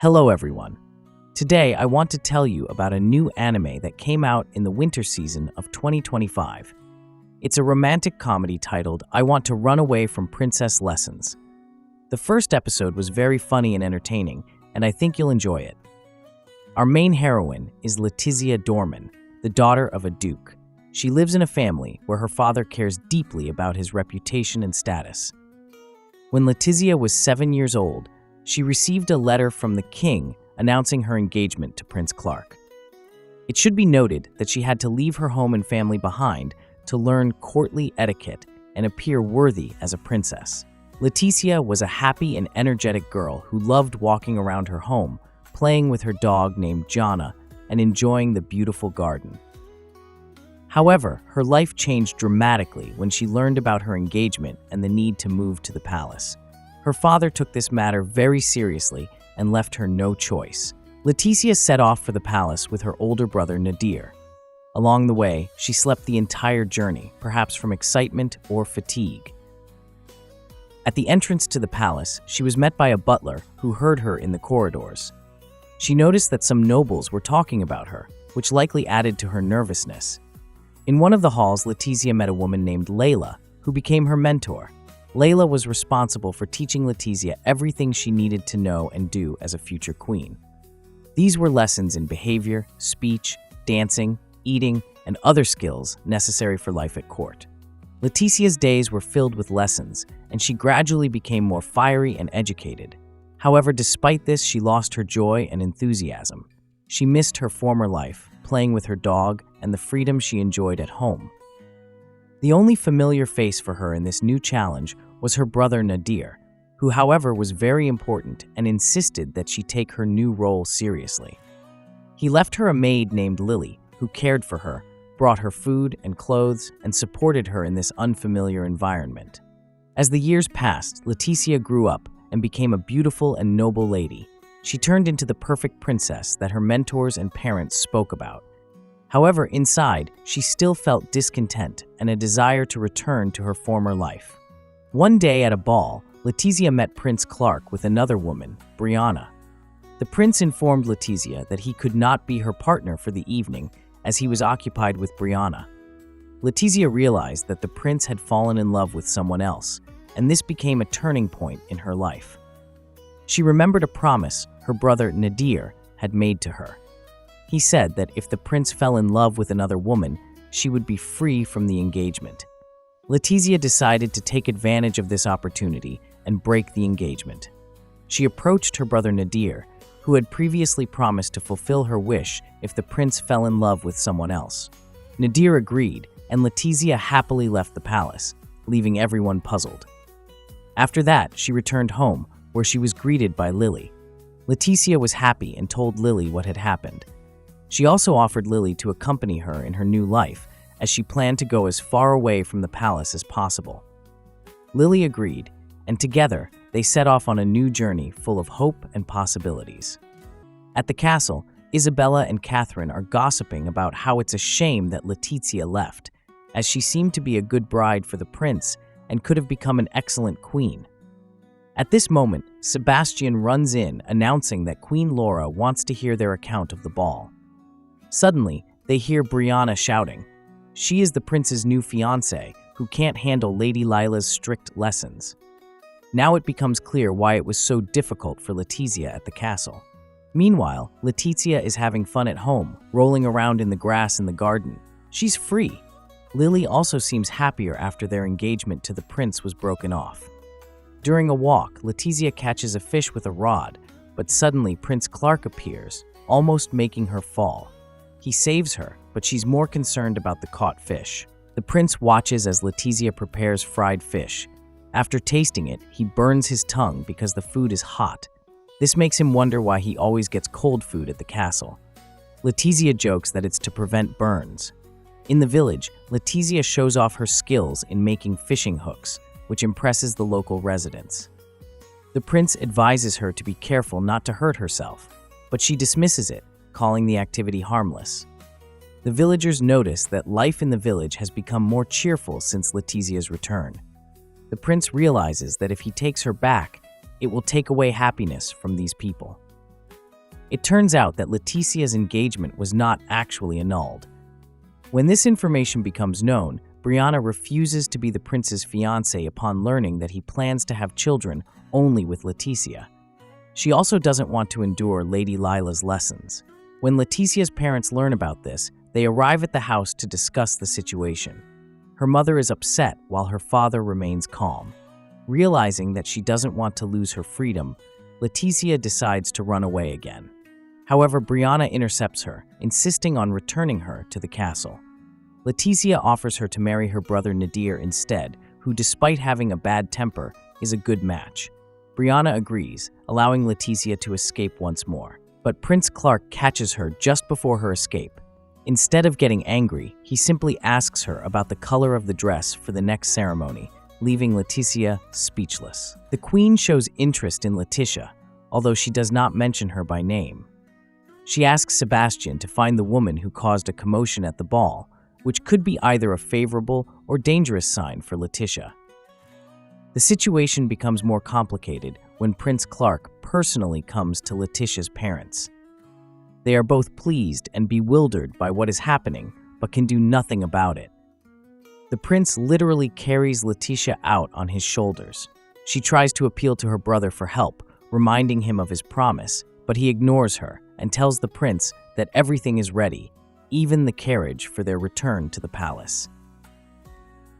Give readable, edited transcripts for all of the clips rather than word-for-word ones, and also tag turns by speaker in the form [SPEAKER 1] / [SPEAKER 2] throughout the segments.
[SPEAKER 1] Hello everyone. Today I want to tell you about a new anime that came out in the winter season of 2025. It's a romantic comedy titled I Want to Run Away from Princess Lessons. The first episode was very funny and entertaining, and I think you'll enjoy it. Our main heroine is Letizia Dorman, the daughter of a duke. She lives in a family where her father cares deeply about his reputation and status. When Letizia was 7 years old, she received a letter from the king announcing her engagement to Prince Clark. It should be noted that she had to leave her home and family behind to learn courtly etiquette and appear worthy as a princess. Letizia was a happy and energetic girl who loved walking around her home, playing with her dog named Jana, and enjoying the beautiful garden. However, her life changed dramatically when she learned about her engagement and the need to move to the palace. Her father took this matter very seriously and left her no choice. Letizia set off for the palace with her older brother Nadir. Along the way, she slept the entire journey, perhaps from excitement or fatigue. At the entrance to the palace, she was met by a butler who heard her in the corridors. She noticed that some nobles were talking about her, which likely added to her nervousness. In one of the halls, Letizia met a woman named Layla, who became her mentor. Layla was responsible for teaching Letizia everything she needed to know and do as a future queen. These were lessons in behavior, speech, dancing, eating, and other skills necessary for life at court. Letizia's days were filled with lessons, and she gradually became more fiery and educated. However, despite this, she lost her joy and enthusiasm. She missed her former life, playing with her dog, and the freedom she enjoyed at home. The only familiar face for her in this new challenge was her brother Nadir, who however was very important and insisted that she take her new role seriously. He left her a maid named Lily, who cared for her, brought her food and clothes, and supported her in this unfamiliar environment. As the years passed, Letizia grew up and became a beautiful and noble lady. She turned into the perfect princess that her mentors and parents spoke about. However, inside, she still felt discontent and a desire to return to her former life. One day at a ball, Letizia met Prince Clark with another woman, Brianna. The prince informed Letizia that he could not be her partner for the evening as he was occupied with Brianna. Letizia realized that the prince had fallen in love with someone else, and this became a turning point in her life. She remembered a promise her brother Nadir had made to her. He said that if the prince fell in love with another woman, she would be free from the engagement. Letizia decided to take advantage of this opportunity and break the engagement. She approached her brother Nadir, who had previously promised to fulfill her wish if the prince fell in love with someone else. Nadir agreed, and Letizia happily left the palace, leaving everyone puzzled. After that, she returned home, where she was greeted by Lily. Letizia was happy and told Lily what had happened. She also offered Lily to accompany her in her new life, as she planned to go as far away from the palace as possible. Lily agreed, and together they set off on a new journey full of hope and possibilities. At the castle, Isabella and Catherine are gossiping about how it's a shame that Letizia left, as she seemed to be a good bride for the prince and could have become an excellent queen. At this moment, Sebastian runs in, announcing that Queen Laura wants to hear their account of the ball. Suddenly, they hear Brianna shouting. She is the prince's new fiancée, who can't handle Lady Lila's strict lessons. Now it becomes clear why it was so difficult for Letizia at the castle. Meanwhile, Letizia is having fun at home, rolling around in the grass in the garden. She's free. Lily also seems happier after their engagement to the prince was broken off. During a walk, Letizia catches a fish with a rod, but suddenly Prince Clark appears, almost making her fall. He saves her, but she's more concerned about the caught fish. The prince watches as Letizia prepares fried fish. After tasting it, he burns his tongue because the food is hot. This makes him wonder why he always gets cold food at the castle. Letizia jokes that it's to prevent burns. In the village, Letizia shows off her skills in making fishing hooks, which impresses the local residents. The prince advises her to be careful not to hurt herself, but she dismisses it, calling the activity harmless. The villagers notice that life in the village has become more cheerful since Letizia's return. The prince realizes that if he takes her back, it will take away happiness from these people. It turns out that Leticia's engagement was not actually annulled. When this information becomes known, Brianna refuses to be the prince's fiancé upon learning that he plans to have children only with Leticia. She also doesn't want to endure Lady Lila's lessons. When Leticia's parents learn about this, they arrive at the house to discuss the situation. Her mother is upset while her father remains calm. Realizing that she doesn't want to lose her freedom, Leticia decides to run away again. However, Brianna intercepts her, insisting on returning her to the castle. Leticia offers her to marry her brother Nadir instead, who, despite having a bad temper, is a good match. Brianna agrees, allowing Leticia to escape once more. But Prince Clark catches her just before her escape. Instead of getting angry, he simply asks her about the color of the dress for the next ceremony, leaving Leticia speechless. The queen shows interest in Leticia, although she does not mention her by name. She asks Sebastian to find the woman who caused a commotion at the ball, which could be either a favorable or dangerous sign for Leticia. The situation becomes more complicated when Prince Clark personally comes to Leticia's parents. They are both pleased and bewildered by what is happening, but can do nothing about it. The prince literally carries Leticia out on his shoulders. She tries to appeal to her brother for help, reminding him of his promise, but he ignores her and tells the prince that everything is ready, even the carriage for their return to the palace.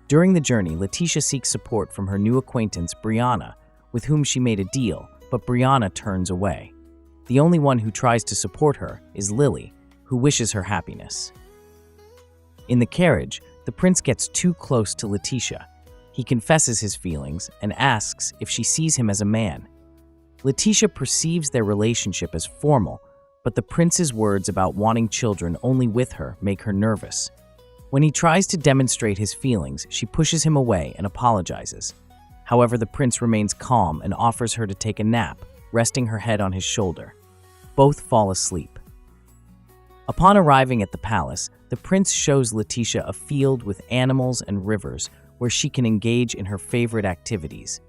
[SPEAKER 1] During the journey, Leticia seeks support from her new acquaintance, Brianna, with whom she made a deal, but Brianna turns away. The only one who tries to support her is Lily, who wishes her happiness. In the carriage, the prince gets too close to Leticia. He confesses his feelings and asks if she sees him as a man. Leticia perceives their relationship as formal, but the prince's words about wanting children only with her make her nervous. When he tries to demonstrate his feelings, she pushes him away and apologizes. However, the prince remains calm and offers her to take a nap, resting her head on his shoulder. Both fall asleep. Upon arriving at the palace, the prince shows Leticia a field with animals and rivers where she can engage in her favorite activities.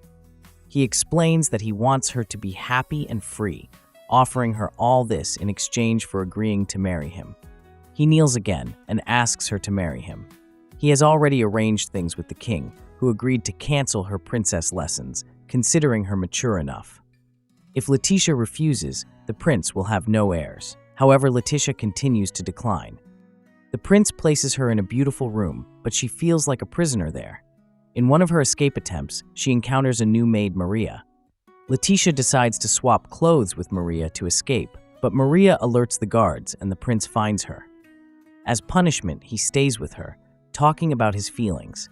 [SPEAKER 1] He explains that he wants her to be happy and free, offering her all this in exchange for agreeing to marry him. He kneels again and asks her to marry him. He has already arranged things with the king, who agreed to cancel her princess lessons, considering her mature enough. If Leticia refuses, the prince will have no heirs. However, Leticia continues to decline. The prince places her in a beautiful room, but she feels like a prisoner there. In one of her escape attempts, she encounters a new maid, Maria. Leticia decides to swap clothes with Maria to escape, but Maria alerts the guards and the prince finds her. As punishment, he stays with her, talking about his feelings.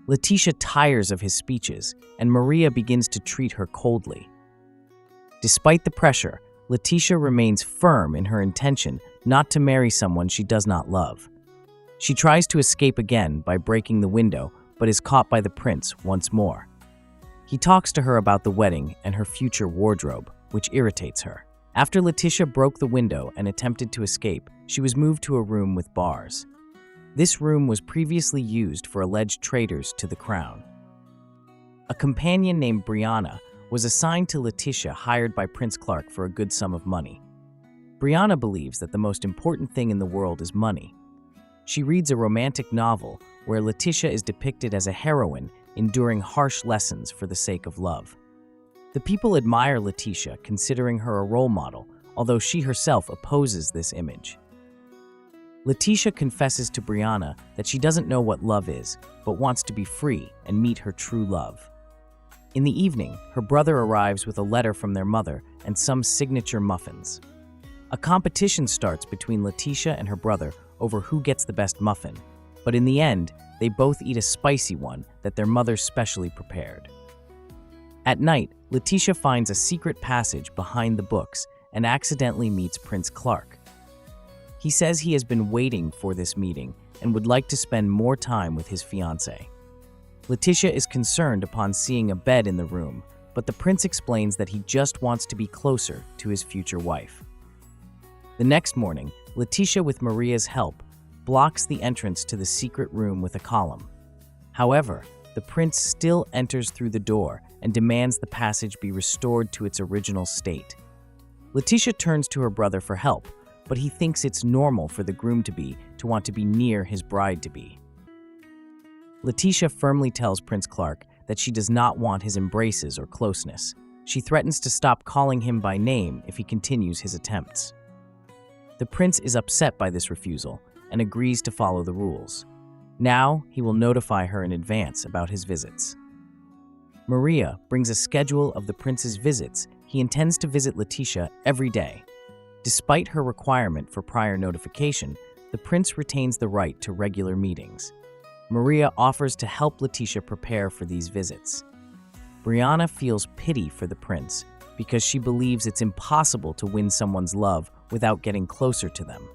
[SPEAKER 1] Leticia tires of his speeches, and Maria begins to treat her coldly. Despite the pressure, Leticia remains firm in her intention not to marry someone she does not love. She tries to escape again by breaking the window, but is caught by the prince once more. He talks to her about the wedding and her future wardrobe, which irritates her. After Leticia broke the window and attempted to escape, she was moved to a room with bars. This room was previously used for alleged traitors to the crown. A companion named Brianna was assigned to Leticia, hired by Prince Clark for a good sum of money. Brianna believes that the most important thing in the world is money. She reads a romantic novel where Leticia is depicted as a heroine enduring harsh lessons for the sake of love. The people admire Leticia, considering her a role model, although she herself opposes this image. Leticia confesses to Brianna that she doesn't know what love is, but wants to be free and meet her true love. In the evening, her brother arrives with a letter from their mother and some signature muffins. A competition starts between Leticia and her brother over who gets the best muffin, but in the end, they both eat a spicy one that their mother specially prepared. At night, Leticia finds a secret passage behind the books and accidentally meets Prince Clark. He says he has been waiting for this meeting and would like to spend more time with his fiancée. Leticia is concerned upon seeing a bed in the room, but the prince explains that he just wants to be closer to his future wife. The next morning, Leticia, with Maria's help, blocks the entrance to the secret room with a column. However, the prince still enters through the door and demands the passage be restored to its original state. Letitia turns to her brother for help, but he thinks it's normal for the groom-to-be to want to be near his bride-to-be. Letitia firmly tells Prince Clark that she does not want his embraces or closeness. She threatens to stop calling him by name if he continues his attempts. The prince is upset by this refusal and agrees to follow the rules. Now, he will notify her in advance about his visits. Maria brings a schedule of the prince's visits. He intends to visit Letitia every day. Despite her requirement for prior notification, the prince retains the right to regular meetings. Maria offers to help Letitia prepare for these visits. Brianna feels pity for the prince because she believes it's impossible to win someone's love without getting closer to them.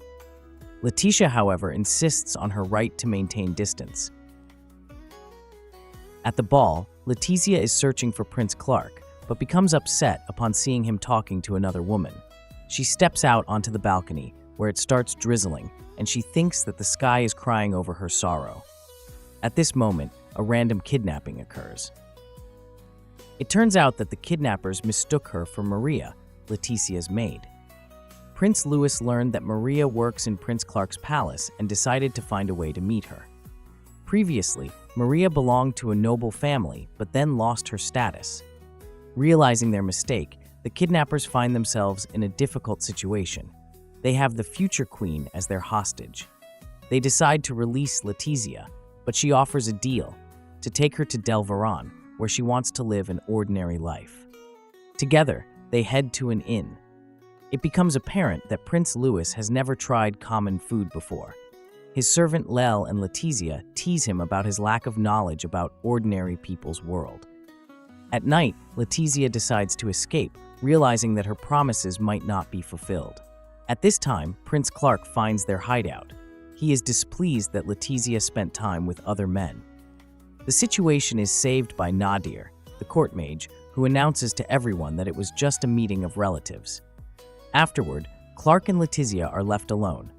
[SPEAKER 1] Letitia, however, insists on her right to maintain distance. At the ball, Letitia is searching for Prince Clark, but becomes upset upon seeing him talking to another woman. She steps out onto the balcony, where it starts drizzling, and she thinks that the sky is crying over her sorrow. At this moment, a random kidnapping occurs. It turns out that the kidnappers mistook her for Maria, Letitia's maid. Prince Louis learned that Maria works in Prince Clark's palace and decided to find a way to meet her. Previously, Maria belonged to a noble family, but then lost her status. Realizing their mistake, the kidnappers find themselves in a difficult situation. They have the future queen as their hostage. They decide to release Letitia, but she offers a deal to take her to Del Varon, where she wants to live an ordinary life. Together, they head to an inn. It becomes apparent that Prince Louis has never tried common food before. His servant Lel and Letitia tease him about his lack of knowledge about ordinary people's world. At night, Letitia decides to escape, realizing that her promises might not be fulfilled. At this time, Prince Clark finds their hideout. He is displeased that Letitia spent time with other men. The situation is saved by Nadir, the court mage, who announces to everyone that it was just a meeting of relatives. Afterward, Clark and Letitia are left alone.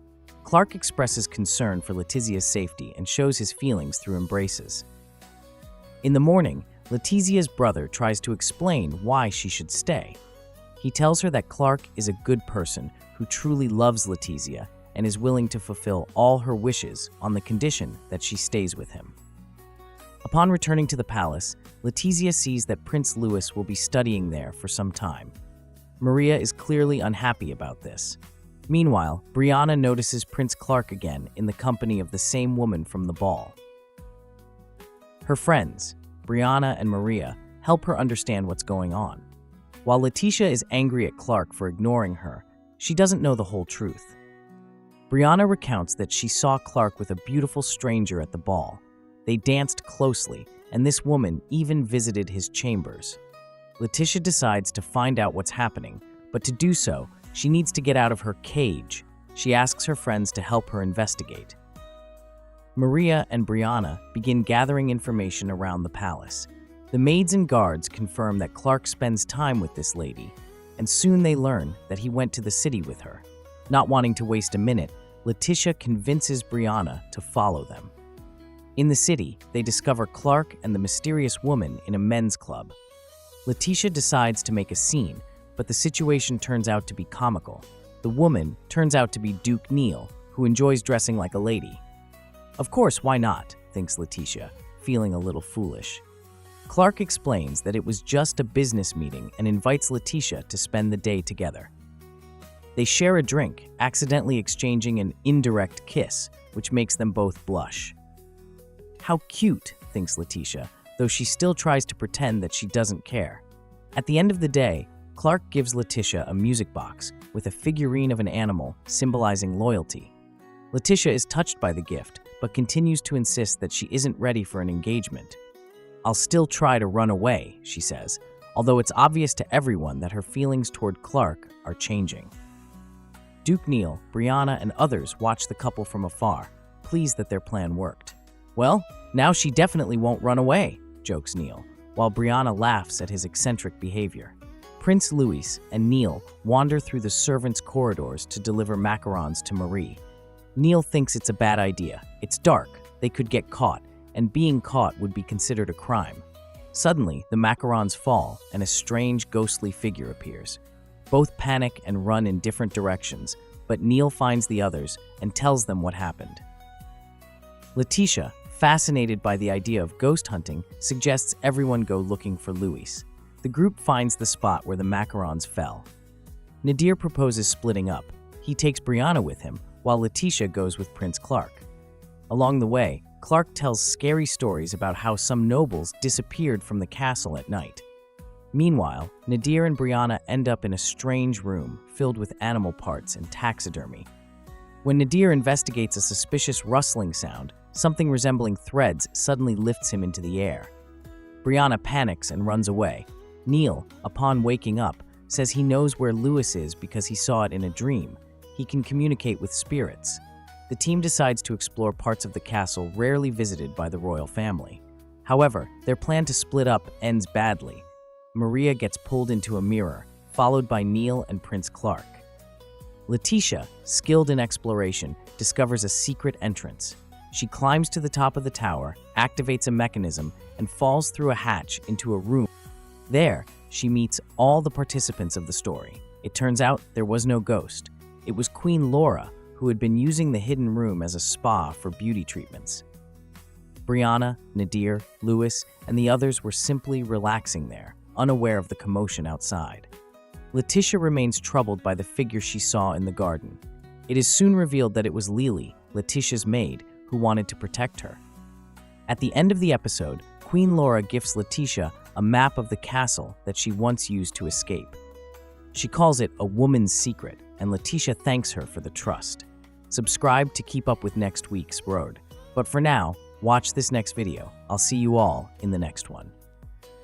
[SPEAKER 1] Clark expresses concern for Letitia's safety and shows his feelings through embraces. In the morning, Letitia's brother tries to explain why she should stay. He tells her that Clark is a good person who truly loves Letitia and is willing to fulfill all her wishes on the condition that she stays with him. Upon returning to the palace, Letitia sees that Prince Louis will be studying there for some time. Maria is clearly unhappy about this. Meanwhile, Brianna notices Prince Clark again in the company of the same woman from the ball. Her friends, Brianna and Maria, help her understand what's going on. While Letitia is angry at Clark for ignoring her, she doesn't know the whole truth. Brianna recounts that she saw Clark with a beautiful stranger at the ball. They danced closely, and this woman even visited his chambers. Letitia decides to find out what's happening, but to do so, she needs to get out of her cage. She asks her friends to help her investigate. Maria and Brianna begin gathering information around the palace. The maids and guards confirm that Clark spends time with this lady, and soon they learn that he went to the city with her. Not wanting to waste a minute, Letitia convinces Brianna to follow them. In the city, they discover Clark and the mysterious woman in a men's club. Letitia decides to make a scene, but the situation turns out to be comical. The woman turns out to be Duke Neil, who enjoys dressing like a lady. Of course, why not, thinks Letitia, feeling a little foolish. Clark explains that it was just a business meeting and invites Letitia to spend the day together. They share a drink, accidentally exchanging an indirect kiss, which makes them both blush. How cute, thinks Letitia, though she still tries to pretend that she doesn't care. At the end of the day, Clark gives Letitia a music box with a figurine of an animal symbolizing loyalty. Letitia is touched by the gift, but continues to insist that she isn't ready for an engagement. "I'll still try to run away," she says, although it's obvious to everyone that her feelings toward Clark are changing. Duke Neil, Brianna, and others watch the couple from afar, pleased that their plan worked. "Well, now she definitely won't run away," jokes Neil, while Brianna laughs at his eccentric behavior. Prince Louis and Neil wander through the servants' corridors to deliver macarons to Marie. Neil thinks it's a bad idea. It's dark, they could get caught, and being caught would be considered a crime. Suddenly, the macarons fall, and a strange, ghostly figure appears. Both panic and run in different directions, but Neil finds the others and tells them what happened. Letitia, fascinated by the idea of ghost hunting, suggests everyone go looking for Luis. The group finds the spot where the macarons fell. Nadir proposes splitting up. He takes Brianna with him, while Letitia goes with Prince Clark. Along the way, Clark tells scary stories about how some nobles disappeared from the castle at night. Meanwhile, Nadir and Brianna end up in a strange room filled with animal parts and taxidermy. When Nadir investigates a suspicious rustling sound, something resembling threads suddenly lifts him into the air. Brianna panics and runs away. Neil, upon waking up, says he knows where Luis is because he saw it in a dream. He can communicate with spirits. The team decides to explore parts of the castle rarely visited by the royal family. However, their plan to split up ends badly. Maria gets pulled into a mirror, followed by Neil and Prince Clark. Letitia, skilled in exploration, discovers a secret entrance. She climbs to the top of the tower, activates a mechanism, and falls through a hatch into a room. There, she meets all the participants of the story. It turns out there was no ghost. It was Queen Laura, who had been using the hidden room as a spa for beauty treatments. Brianna, Nadir, Luis, and the others were simply relaxing there, unaware of the commotion outside. Letitia remains troubled by the figure she saw in the garden. It is soon revealed that it was Lily, Letitia's maid, who wanted to protect her. At the end of the episode, Queen Laura gifts Letitia a map of the castle that she once used to escape. She calls it a woman's secret, and Letitia thanks her for the trust. Subscribe to keep up with next week's road. But for now, watch this next video. I'll see you all in the next one.